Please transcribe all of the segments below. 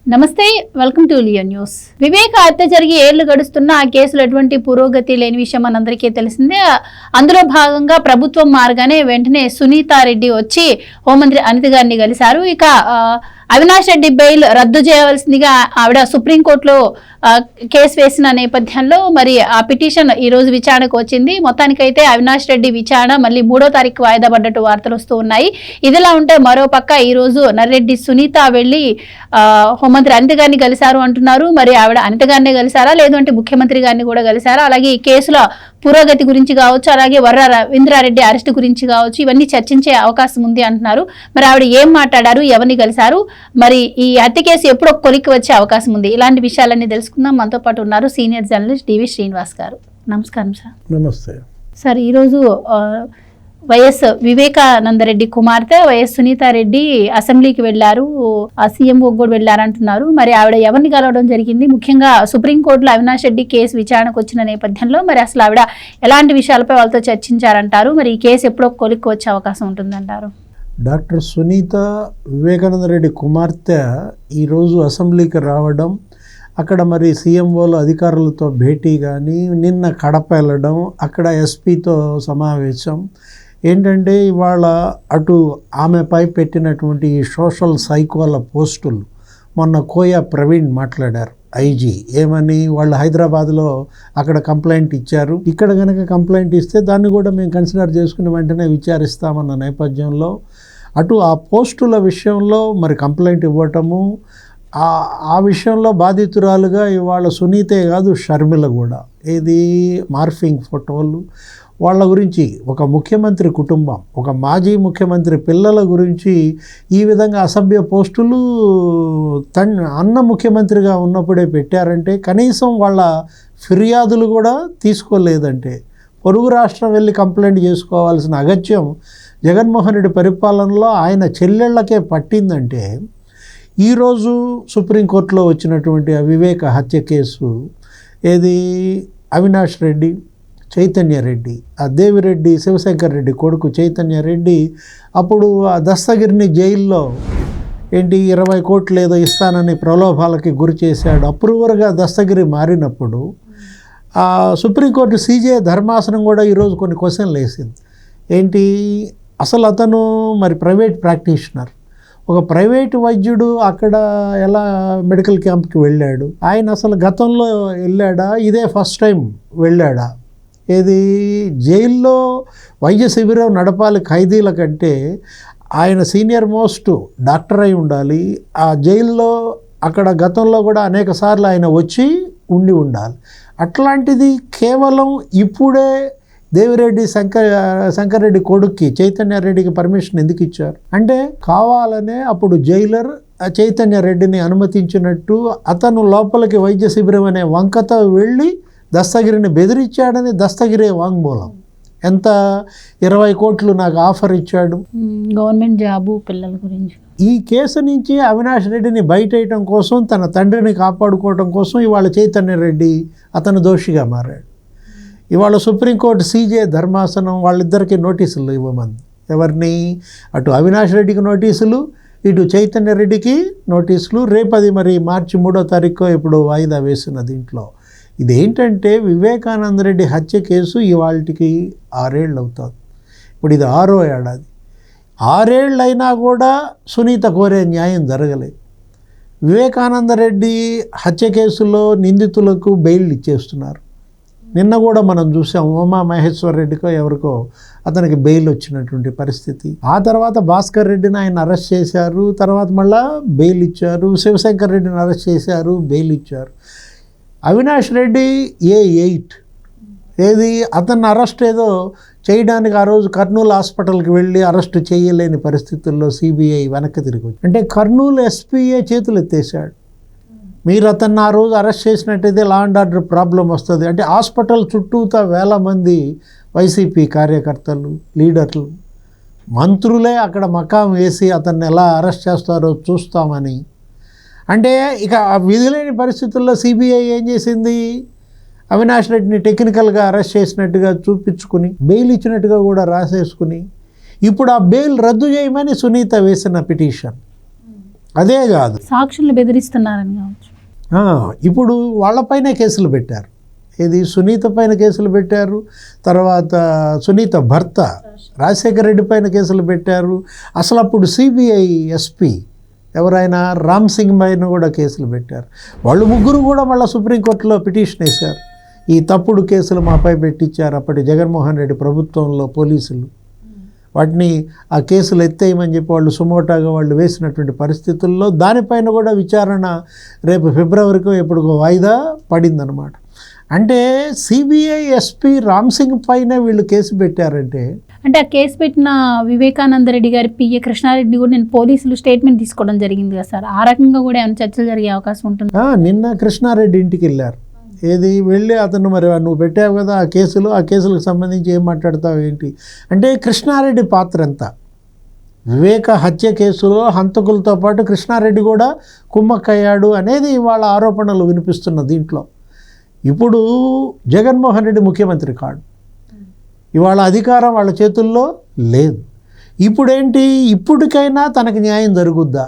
నమస్తే, welcome to Leo news. వివేక హత్య జరిగి ఏళ్లు గడుస్తున్న ఆ కేసులో ఎటువంటి పురోగతి లేని విషయం మనందరికీ తెలిసిందే. అందులో భాగంగా ప్రభుత్వం మారగానే వెంటనే సునీతారెడ్డి వచ్చి హోంమంత్రి అనిత గారిని కలిశారు. ఇక అవినాష్ రెడ్డి బెయిల్ రద్దు చేయవలసిందిగా ఆవిడ సుప్రీంకోర్టులో కేసు వేసిన నేపథ్యంలో మరి ఆ పిటిషన్ ఈ రోజు విచారణకు వచ్చింది. మొత్తానికైతే అవినాష్ రెడ్డి విచారణ మళ్ళీ 3వ తారీఖు వాయిదా పడ్డట్టు వార్తలు వస్తూ ఉన్నాయి. ఇదిలా ఉంటే మరో పక్క ఈ రోజు నర్రెడ్డి సునీత వెళ్లి హోంమంత్రి అనిత గారిని కలిశారు అంటున్నారు. మరి ఆవిడ అనిత గారిని కలిశారా, లేదంటే ముఖ్యమంత్రి గారిని కూడా కలిశారా? అలాగే ఈ కేసుల పురోగతి గురించి కావచ్చు, అలాగే వర్ర రవీంద్రారెడ్డి అరెస్టు గురించి కావచ్చు, ఇవన్నీ చర్చించే అవకాశం ఉంది అంటున్నారు. మరి ఆవిడ ఏం మాట్లాడారు, ఎవరిని కలిశారు, మరి ఈ హత్య కేసు ఎప్పుడు ఒక కొలిక్కి వచ్చే అవకాశం ఉంది, ఇలాంటి విషయాలన్నీ తెలుసుకుందాం. మనతో పాటు ఉన్నారు సీనియర్ జర్నలిస్ట్ డివి శ్రీనివాస్ గారు. నమస్కారం సార్. నమస్తే సార్. ఈరోజు వైఎస్ వివేకానందరెడ్డి కుమార్తె వైఎస్ సునీతారెడ్డి అసెంబ్లీకి వెళ్లారు, సీఎంఓ కూడా వెళ్లారంటున్నారు. మరి ఆవిడ ఎవరిని కలవడం జరిగింది? ముఖ్యంగా సుప్రీంకోర్టులో అవినాష్ రెడ్డి కేసు విచారణకు వచ్చిన నేపథ్యంలో మరి అసలు ఆవిడ ఎలాంటి విషయాలపై వాళ్ళతో చర్చించారంటారు? మరి ఈ కేసు ఎప్పుడో కొలిక్కి వచ్చే అవకాశం ఉంటుందంటారు? డాక్టర్ సునీత వివేకానందరెడ్డి కుమార్తె ఈరోజు అసెంబ్లీకి రావడం, అక్కడ మరి సీఎంఓలు అధికారులతో భేటీ కానీ, నిన్న కడప వెళ్ళడం, అక్కడ ఎస్పీతో సమావేశం. ఏంటంటే ఇవాళ అటు ఆమెపై పెట్టినటువంటి సోషల్ సైకోల పోస్టులు మొన్న కోయా ప్రవీణ్ మాట్లాడారు, ఐజీ. ఏమని? వాళ్ళు హైదరాబాద్లో అక్కడ కంప్లైంట్ ఇచ్చారు, ఇక్కడ కనుక కంప్లైంట్ ఇస్తే దాన్ని కూడా మేము కన్సిడర్ చేసుకుని వెంటనే విచారిస్తామన్న నేపథ్యంలో అటు ఆ పోస్టుల విషయంలో మరి కంప్లైంట్ ఇవ్వటము, ఆ విషయంలో బాధితురాలుగా ఇవాళ సునీతే కాదు షర్మిల కూడా. ఏది మార్ఫింగ్ ఫోటోలు వాళ్ళ గురించి, ఒక ముఖ్యమంత్రి కుటుంబం, ఒక మాజీ ముఖ్యమంత్రి పిల్లల గురించి ఈ విధంగా అసభ్య పోస్టులు అన్న ముఖ్యమంత్రిగా ఉన్నప్పుడే పెట్టారంటే, కనీసం వాళ్ళ ఫిర్యాదులు కూడా తీసుకోలేదంటే, పొరుగు రాష్ట్రం వెళ్ళి కంప్లైంట్ చేసుకోవాల్సిన అగత్యం జగన్మోహన్ రెడ్డి పరిపాలనలో ఆయన చెల్లెళ్ళకే పట్టిందంటే, ఈరోజు సుప్రీంకోర్టులో వచ్చినటువంటి వివేక హత్య కేసు ఏది? అవినాష్ రెడ్డి, చైతన్య రెడ్డి, ఆ దేవిరెడ్డి శివశంకర్ రెడ్డి కొడుకు చైతన్య రెడ్డి అప్పుడు ఆ దస్తగిరిని జైల్లో ఏంటి 20 కోట్లు ఏదో ఇస్తానని ప్రలోభాలకి గురి చేశాడు. అప్రూవర్గా దస్తగిరి మారినప్పుడు ఆ సుప్రీంకోర్టు సీజే ధర్మాసనం కూడా ఈరోజు కొన్ని క్వశ్చన్లు వేసింది. ఏంటి? అసలు అతను మరి ప్రైవేట్ ప్రాక్టీషనర్, ఒక ప్రైవేటు వైద్యుడు అక్కడ ఎలా మెడికల్ క్యాంప్కి వెళ్ళాడు? ఆయన అసలు గతంలో వెళ్ళాడా, ఇదే ఫస్ట్ టైం వెళ్ళాడా? ఏది? జైల్లో వైద్య శిబిరం నడపాలి ఖైదీల కంటే ఆయన సీనియర్ మోస్ట్ డాక్టర్ అయి ఉండాలి. ఆ జైల్లో అక్కడ గతంలో కూడా అనేక సార్లు ఆయన వచ్చి ఉండాలి. అట్లాంటిది కేవలం ఇప్పుడే దేవిరెడ్డి శంకర్ రెడ్డి కొడుక్కి చైతన్య రెడ్డికి పర్మిషన్ ఎందుకు ఇచ్చారు అంటే, కావాలనే అప్పుడు జైలర్ చైతన్య రెడ్డిని అనుమతించినట్టు అతను లోపలికి వైద్య శిబిరం అనే వంకతో వెళ్ళి దస్తగిరిని బెదిరించాడని దస్తగిరే వాంగ్మూలం. ఎంత? 20 కోట్లు నాకు ఆఫర్ ఇచ్చాడు, గవర్నమెంట్ జాబు పిల్లల గురించి. ఈ కేసు నుంచి అవినాష్ రెడ్డిని బయటేయటం కోసం, తన తండ్రిని కాపాడుకోవటం కోసం ఇవాళ చైతన్య రెడ్డి అతను దోషిగా మారాడు. ఇవాళ సుప్రీంకోర్టు సీజే ధర్మాసనం వాళ్ళిద్దరికీ నోటీసులు ఇవ్వమంది. ఎవరిని? అటు అవినాష్ రెడ్డికి నోటీసులు, ఇటు చైతన్య రెడ్డికి నోటీసులు. రేపది మరి మార్చి 3వ తారీఖు ఇప్పుడు వాయిదా వేసిన దీంట్లో ఇదేంటంటే, వివేకానందరెడ్డి హత్య కేసు ఇవాళకి 6 ఏళ్ళు అవుతుంది. ఇప్పుడు ఇది 6వ ఏడాది. 6 ఏళ్ళు అయినా కూడా సునీత కోరే న్యాయం జరగలేదు. వివేకానందరెడ్డి హత్య కేసులో నిందితులకు బెయిల్ ఇచ్చేస్తున్నారు. నిన్న కూడా మనం చూసాం, ఉమా మహేశ్వర్ రెడ్డికో ఎవరికో అతనికి బెయిల్ వచ్చినటువంటి పరిస్థితి. ఆ తర్వాత భాస్కర్ రెడ్డిని ఆయన అరెస్ట్ చేశారు, తర్వాత మళ్ళా బెయిల్ ఇచ్చారు. శివశంకర్ రెడ్డిని అరెస్ట్ చేశారు, బెయిల్ ఇచ్చారు. అవినాష్ రెడ్డి A8 ఏది? అతన్ని అరెస్ట్ ఏదో చేయడానికి ఆ రోజు కర్నూలు హాస్పిటల్కి వెళ్ళి అరెస్ట్ చేయలేని పరిస్థితుల్లో సిబిఐ వెనక్కి తిరిగి వచ్చి, అంటే కర్నూలు ఎస్పీఏ చేతులు ఎత్తేసాడు. మీరు అతన్ని ఆ రోజు అరెస్ట్ చేసినట్టయితే లా అండ్ ఆర్డర్ ప్రాబ్లం వస్తుంది అంటే, హాస్పిటల్ చుట్టూతా వేల మంది వైసీపీ కార్యకర్తలు, లీడర్లు, మంత్రులే అక్కడ మకాం వేసి అతన్ని ఎలా అరెస్ట్ చేస్తారో చూస్తామని. అంటే ఇక విధులేని పరిస్థితుల్లో సిబిఐ ఏం చేసింది? అవినాష్ రెడ్డిని టెక్నికల్గా అరెస్ట్ చేసినట్టుగా చూపించుకుని బెయిల్ ఇచ్చినట్టుగా కూడా రాసేసుకుని ఇప్పుడు ఆ బెయిల్ రద్దు చేయమని సునీత వేసిన పిటిషన్ అదే కాదు, సాక్షుల్ని బెదిరిస్తున్నారని కావచ్చు. ఇప్పుడు వాళ్ళపైనే కేసులు పెట్టారు. ఇది సునీత పైన కేసులు పెట్టారు, తర్వాత సునీత భర్త రాజశేఖర రెడ్డి పైన కేసులు పెట్టారు. అసలు అప్పుడు సిబిఐ ఎస్పీ ఎవరైనా రామ్ సింగ్ పైన కూడా కేసులు పెట్టారు. వాళ్ళు ముగ్గురు కూడా మళ్ళీ సుప్రీంకోర్టులో పిటిషన్ వేశారు. ఈ తప్పుడు కేసులు మాపై పెట్టించారు అప్పటి జగన్మోహన్ రెడ్డి ప్రభుత్వంలో పోలీసులు. వాటిని ఆ కేసులు ఎత్తేయమని చెప్పి వాళ్ళు సుమోటాగా వాళ్ళు వేసినటువంటి పరిస్థితుల్లో దానిపైన కూడా విచారణ రేపు ఫిబ్రవరికి ఎప్పుడు వాయిదా పడిందనమాట. అంటే సిబిఐ ఎస్పీ రామ్ సింగ్ పైన వీళ్ళు కేసు పెట్టారంటే, అంటే ఆ కేసు పెట్టిన వివేకానంద రెడ్డి గారి పిఏ కృష్ణారెడ్డి కూడా నేను పోలీసులు స్టేట్మెంట్ తీసుకోవడం జరిగింది కదా సార్, ఆ రకంగా కూడా ఏమైనా చర్చలు జరిగే అవకాశం ఉంటుంది? నిన్న కృష్ణారెడ్డి ఇంటికి వెళ్ళారు. ఏది వెళ్ళి అతను మరి నువ్వు పెట్టావు కదా ఆ కేసులు, ఆ కేసులకు సంబంధించి ఏం మాట్లాడతావు ఏంటి అంటే, కృష్ణారెడ్డి పాత్ర ఎంత? వివేక హత్య కేసులో హంతకులతో పాటు కృష్ణారెడ్డి కూడా కుమ్మక్కయ్యాడు అనేది వాళ్ళ ఆరోపణలు వినిపిస్తున్న దీంట్లో. ఇప్పుడు జగన్మోహన్ రెడ్డి ముఖ్యమంత్రి కాడు, ఇవాళ అధికారం వాళ్ళ చేతుల్లో లేదు. ఇప్పుడేంటి, ఇప్పటికైనా తనకు న్యాయం జరుగుద్దా?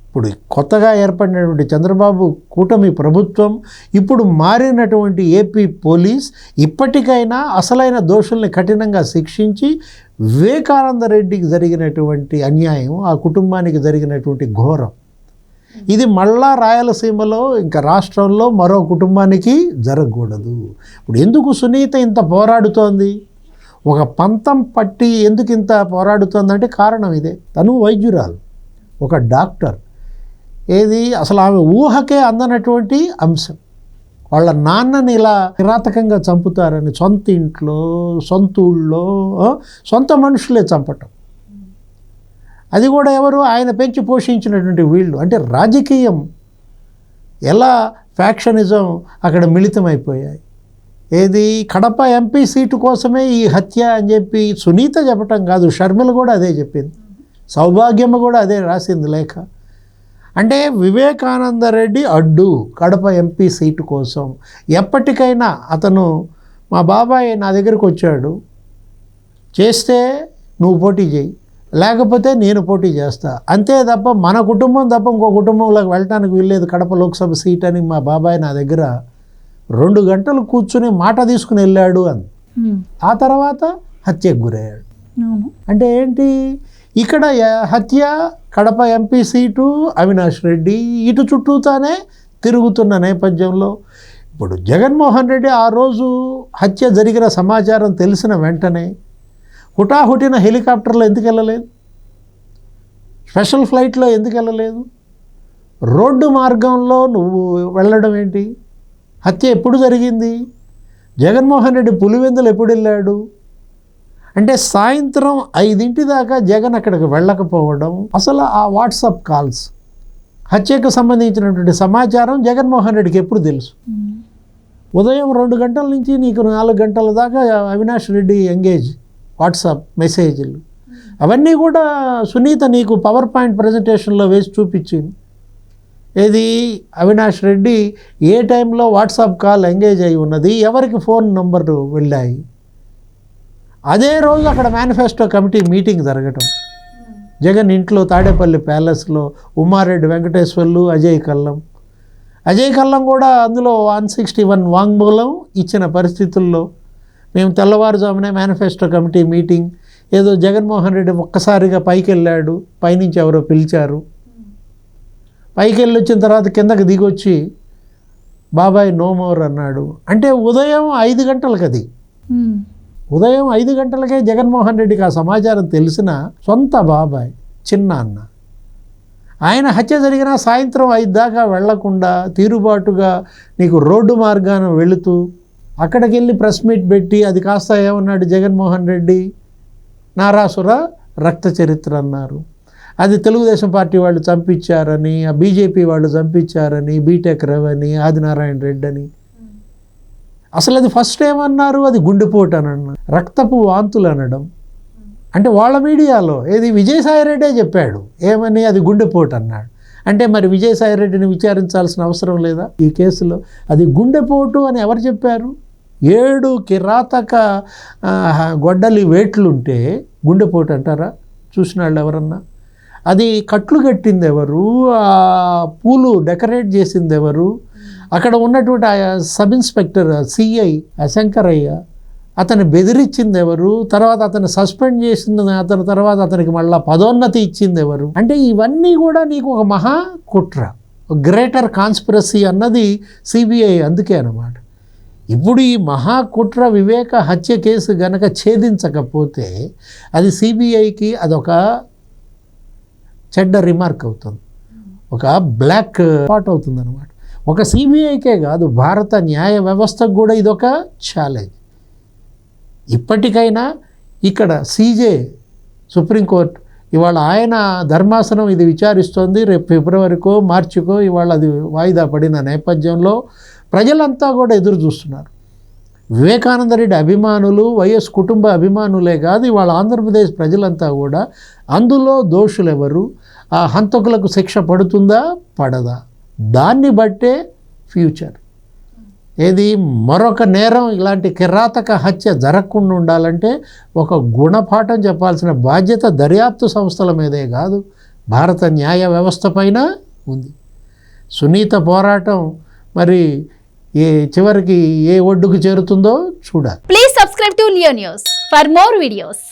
ఇప్పుడు కొత్తగా ఏర్పడినటువంటి చంద్రబాబు కూటమి ప్రభుత్వం, ఇప్పుడు మారినటువంటి ఏపీ పోలీస్ ఇప్పటికైనా అసలైన దోషుల్ని కఠినంగా శిక్షించి వివేకానంద రెడ్డికి జరిగినటువంటి అన్యాయం, ఆ కుటుంబానికి జరిగినటువంటి ఘోరం, ఇది మళ్ళా రాయలసీమలో ఇంకా రాష్ట్రంలో మరో కుటుంబానికి జరగకూడదు. ఇప్పుడు ఎందుకు సునీత ఇంత పోరాడుతోంది, ఒక పంతం పట్టి ఎందుకు ఇంత పోరాడుతోందంటే కారణం ఇదే. తను వైద్యురాలు, ఒక డాక్టర్. ఏది అసలు ఆమె ఊహకే అందనటువంటి అంశం. వాళ్ళ నాన్నని ఇలా కిరాతకంగా చంపుతారని సొంత ఇంట్లో, సొంత ఊళ్ళో సొంత మనుషులే చంపటం. అది కూడా ఎవరు, ఆయన పెంచి పోషించినటువంటి వీళ్ళు. అంటే రాజకీయం ఎలా ఫ్యాక్షనిజం అక్కడ మిళితమైపోయాయి. ఏది కడప ఎంపీ సీటు కోసమే ఈ హత్య అని చెప్పి సునీత చెప్పటం కాదు, షర్మిల కూడా అదే చెప్పింది, సౌభాగ్యమ్మ కూడా అదే రాసింది లేఖ. అంటే వివేకానంద రెడ్డి అడ్డు కడప ఎంపీ సీటు కోసం. ఎప్పటికైనా అతను, మా బాబాయ్ నా దగ్గరికి వచ్చాడు, చేస్తే నువ్వు పోటీ చేయి, లేకపోతే నేను పోటీ చేస్తా, అంతే తప్ప మన కుటుంబం తప్ప ఇంకో కుటుంబంలోకి వెళ్ళటానికి వీల్లేదు కడప లోక్సభ సీట్ అని మా బాబాయ్ నా దగ్గర 2 గంటలు కూర్చుని మాట తీసుకుని వెళ్ళాడు అని. ఆ తర్వాత హత్యకు గురయ్యాడు. అంటే ఏంటి, ఇక్కడ హత్య కడప ఎంపీ సీటు అవినాష్ రెడ్డి ఇటు చుట్టూతానే తిరుగుతున్న నేపథ్యంలో ఇప్పుడు జగన్మోహన్ రెడ్డి ఆ రోజు హత్య జరిగిన సమాచారం తెలిసిన వెంటనే హుటాహుటిన హెలికాప్టర్లో ఎందుకు వెళ్ళలేదు, స్పెషల్ ఫ్లైట్లో ఎందుకు వెళ్ళలేదు, రోడ్డు మార్గంలో నువ్వు వెళ్ళడం ఏంటి? హత్య ఎప్పుడు జరిగింది? జగన్మోహన్ రెడ్డి పులివెందులు ఎప్పుడు వెళ్ళాడు? అంటే సాయంత్రం 5 దాకా జగన్ అక్కడికి వెళ్ళకపోవడం, అసలు ఆ వాట్సాప్ కాల్స్, హత్యకు సంబంధించినటువంటి సమాచారం జగన్మోహన్ రెడ్డికి ఎప్పుడు తెలుసు? ఉదయం 2 గంటల నుంచి నీకు 4 గంటల దాకా అవినాష్ రెడ్డి ఎంగేజ్, వాట్సాప్ మెసేజ్లు అవన్నీ కూడా సునీత నీకు పవర్ పాయింట్ ప్రజెంటేషన్లో వేసి చూపించింది. ఏది అవినాష్ రెడ్డి ఏ టైంలో వాట్సాప్ కాల్ ఎంగేజ్ అయి ఉన్నది, ఎవరికి ఫోన్ నంబర్లు వెళ్ళాయి. అదే రోజు అక్కడ మేనిఫెస్టో కమిటీ మీటింగ్ జరగటం, జగన్ ఇంట్లో తాడేపల్లి ప్యాలెస్లో ఉమారెడ్డి వెంకటేశ్వర్లు, అజయ్ కల్లం కూడా అందులో 161 వాంగ్మూలం ఇచ్చిన పరిస్థితుల్లో మేము తెల్లవారుజామునే మేనిఫెస్టో కమిటీ మీటింగ్, ఏదో జగన్మోహన్ రెడ్డి ఒక్కసారిగా పైకి వెళ్ళాడు, పైనుంచి ఎవరో పిలిచారు, పైకి వెళ్ళి వచ్చిన తర్వాత కిందకి దిగొచ్చి బాబాయ్ నో మోర్ అన్నాడు. అంటే ఉదయం 5 గంటలకు, అది ఉదయం 5 గంటలకే జగన్మోహన్ రెడ్డికి ఆ సమాచారం తెలిసిన సొంత బాబాయ్ చిన్న అన్న, ఆయన హత్య జరిగిన సాయంత్రం 5 దాకా వెళ్లకుండా తీరుబాటుగా నీకు రోడ్డు మార్గాన వెళుతూ అక్కడికి వెళ్ళి ప్రెస్ మీట్ పెట్టి అది కాస్త ఏమన్నాడు జగన్మోహన్ రెడ్డి, నారాసుర రక్త చరిత్ర అన్నారు. అది తెలుగుదేశం పార్టీ వాళ్ళు చంపించారని, ఆ బీజేపీ వాళ్ళు చంపించారని, బీటెక్ రవని, ఆదినారాయణ రెడ్డి అని. అసలు అది ఫస్ట్ ఏమన్నారు, అది గుండెపోటు అని అన్నారు, రక్తపు వాంతులు అనడం. అంటే వాళ్ళ మీడియాలో ఏది విజయసాయిరెడ్డే చెప్పాడు ఏమని, అది గుండెపోటు అన్నాడు. అంటే మరి విజయసాయిరెడ్డిని విచారించాల్సిన అవసరం లేదా ఈ కేసులో? అది గుండెపోటు అని ఎవరు చెప్పారు? 7 కిరాతక గొడ్డలి వేట్లుంటే గుండెపోటు అంటారా చూసిన వాళ్ళు ఎవరన్నా? అది కట్లు కట్టింది ఎవరు, ఆ పూలు డెకరేట్ చేసింది ఎవరు, అక్కడ ఉన్నటువంటి ఆ సబ్ ఇన్స్పెక్టర్ సిఐ శంకరయ్య అతను బెదిరించింది ఎవరు, తర్వాత అతను సస్పెండ్ చేసింది అతని తర్వాత అతనికి మళ్ళీ పదోన్నతి ఇచ్చింది ఎవరు, అంటే ఇవన్నీ కూడా నీకు ఒక మహా కుట్ర, గ్రేటర్ కాన్స్పిరసీ అన్నది సిబిఐ అందుకే అన్నమాట. ఇప్పుడు ఈ మహాకుట్ర వివేక హత్య కేసు గనక ఛేదించకపోతే అది సిబిఐకి అదొక చెడ్డ రిమార్క్ అవుతుంది, ఒక బ్లాక్ స్పాట్ అవుతుంది అనమాట. ఒక సిబిఐకే కాదు, భారత న్యాయ వ్యవస్థకు కూడా ఇదొక ఛాలెంజ్. ఇప్పటికైనా ఇక్కడ సిజే సుప్రీంకోర్టు ఇవాళ ఆయన ధర్మాసనం ఇది విచారిస్తోంది. రేపు ఫిబ్రవరికో మార్చికో ఇవాళ అది వాయిదా పడిన నేపథ్యంలో ప్రజలంతా కూడా ఎదురు చూస్తున్నారు. వివేకానంద రెడ్డి అభిమానులు, వైఎస్ కుటుంబ అభిమానులే కాదు, ఇవాళ ఆంధ్రప్రదేశ్ ప్రజలంతా కూడా అందులో దోషులు ఎవరు, ఆ హంతకులకు శిక్ష పడుతుందా పడదా, దాన్ని బట్టే ఫ్యూచర్. ఏది మరొక నేరం ఇలాంటి కిరాతక హత్య జరగకుండా ఉండాలంటే ఒక గుణపాఠం చెప్పాల్సిన బాధ్యత దర్యాప్తు సంస్థల మీదే కాదు, భారత న్యాయ వ్యవస్థ పైన ఉంది. సునీత పోరాటం మరి చివరికి ఏ ఒడ్డుకు చేరుతుందో చూడాలి. Please subscribe to Leo news for more videos.